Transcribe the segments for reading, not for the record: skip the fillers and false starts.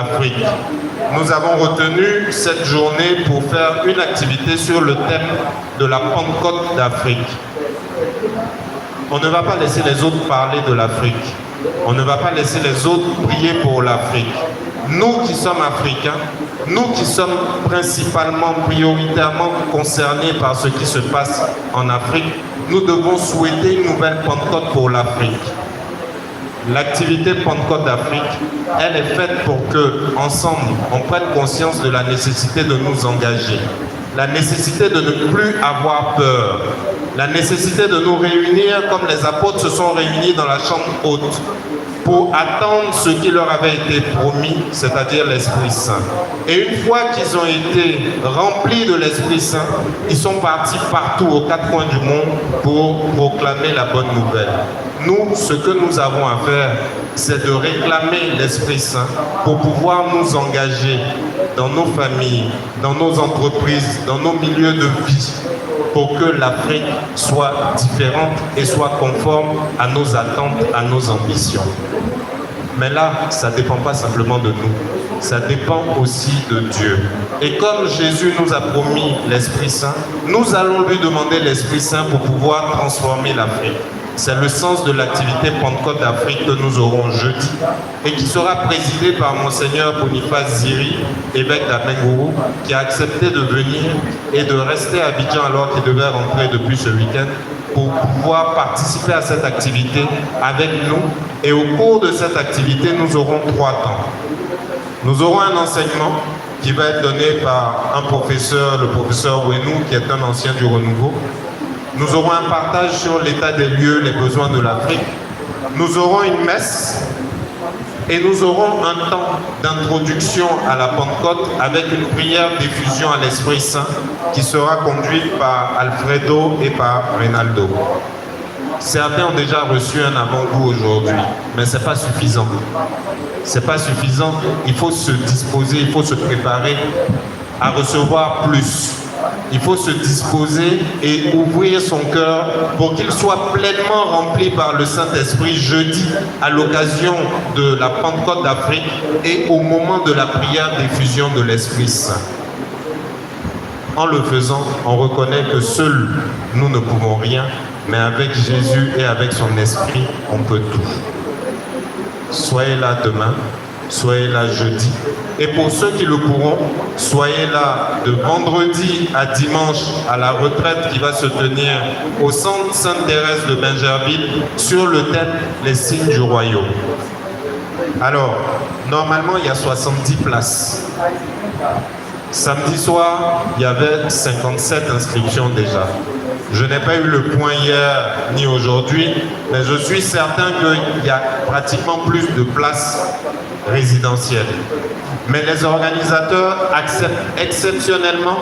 Afrique. Nous avons retenu cette journée pour faire une activité sur le thème de la Pentecôte d'Afrique. On ne va pas laisser les autres parler de l'Afrique. On ne va pas laisser les autres prier pour l'Afrique. Nous qui sommes africains, nous qui sommes principalement, prioritairement concernés par ce qui se passe en Afrique, nous devons souhaiter une nouvelle Pentecôte pour l'Afrique. L'activité Pentecôte d'Afrique, elle est faite pour que, ensemble, on prenne conscience de la nécessité de nous engager, la nécessité de ne plus avoir peur, la nécessité de nous réunir comme les apôtres se sont réunis dans la chambre haute pour attendre ce qui leur avait été promis, c'est-à-dire l'Esprit Saint. Et une fois qu'ils ont été remplis de l'Esprit Saint, ils sont partis partout aux quatre coins du monde pour proclamer la bonne nouvelle. Nous, ce que nous avons à faire, c'est de réclamer l'Esprit Saint pour pouvoir nous engager dans nos familles, dans nos entreprises, dans nos milieux de vie, pour que l'Afrique soit différente et soit conforme à nos attentes, à nos ambitions. Mais là, ça ne dépend pas simplement de nous, ça dépend aussi de Dieu. Et comme Jésus nous a promis l'Esprit Saint, nous allons lui demander l'Esprit Saint pour pouvoir transformer l'Afrique. C'est le sens de l'activité Pentecôte d'Afrique que nous aurons jeudi et qui sera présidée par Monseigneur Boniface Ziri, évêque d'Abengourou, qui a accepté de venir et de rester à Abidjan alors qu'il devait rentrer depuis ce week-end pour pouvoir participer à cette activité avec nous. Et au cours de cette activité, nous aurons 3 temps. Nous aurons un enseignement qui va être donné par un professeur, le professeur Wenou, qui est un ancien du Renouveau. Nous aurons un partage sur l'état des lieux, les besoins de l'Afrique. Nous aurons une messe et nous aurons un temps d'introduction à la Pentecôte avec une prière d'effusion à l'Esprit Saint qui sera conduite par Alfredo et par Reynaldo. Certains ont déjà reçu un avant-goût aujourd'hui, mais ce n'est pas suffisant. Ce n'est pas suffisant. Il faut se disposer, il faut se préparer à recevoir plus. Il faut se disposer et ouvrir son cœur pour qu'il soit pleinement rempli par le Saint-Esprit jeudi à l'occasion de la Pentecôte d'Afrique et au moment de la prière d'effusion de l'Esprit Saint. En le faisant, on reconnaît que seuls nous ne pouvons rien, mais avec Jésus et avec son Esprit, on peut tout. Soyez là demain. Soyez là jeudi. Et pour ceux qui le pourront, soyez là de vendredi à dimanche à la retraite qui va se tenir au centre Sainte-Thérèse de Bingerville sur le thème « Les signes du royaume ». Alors, normalement, il y a 70 places. Samedi soir, il y avait 57 inscriptions déjà. Je n'ai pas eu le point hier ni aujourd'hui, mais je suis certain qu'il y a pratiquement plus de places résidentielles. Mais les organisateurs acceptent exceptionnellement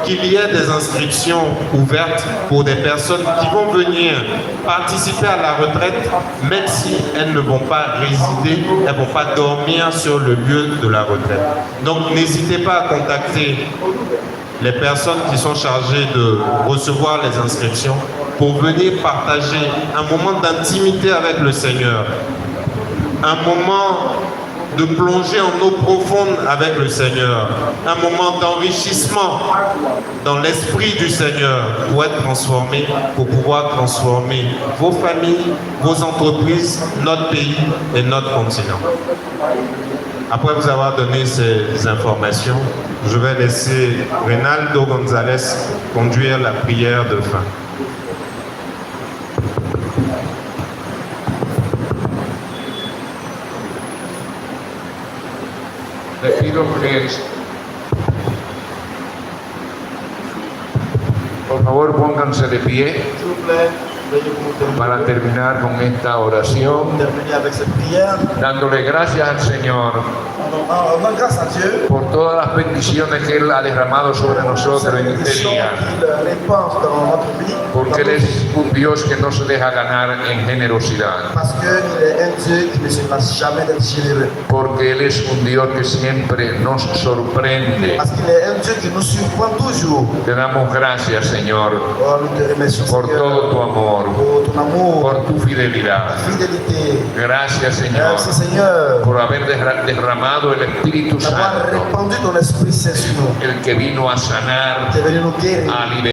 qu'il y ait des inscriptions ouvertes pour des personnes qui vont venir participer à la retraite, même si elles ne vont pas résider, elles ne vont pas dormir sur le lieu de la retraite. Donc n'hésitez pas à contacter les personnes qui sont chargées de recevoir les inscriptions pour venir partager un moment d'intimité avec le Seigneur, un moment de plonger en eau profonde avec le Seigneur, un moment d'enrichissement dans l'esprit du Seigneur pour être transformé, pour pouvoir transformer vos familles, vos entreprises, notre pays et notre continent. Après vous avoir donné ces informations, je vais laisser Reynaldo González conduire la prière de fin. Le pido que por favor pónganse de pie para terminar con esta oración, dándole gracias al Señor por todas las bendiciones que Él ha derramado sobre nosotros en este día, porque Él es un Dios que no se deja ganar en generosidad, porque Él es un Dios que siempre nos sorprende. Te damos gracias, Señor, por todo tu amor, por tu fidelidad. Gracias, Señor, por haber derramado derramado el Espíritu d'avoir Santo, répandu ton Esprit Saint sur nous, el que vino a sanar, qui est venu nous guérir, a liberar,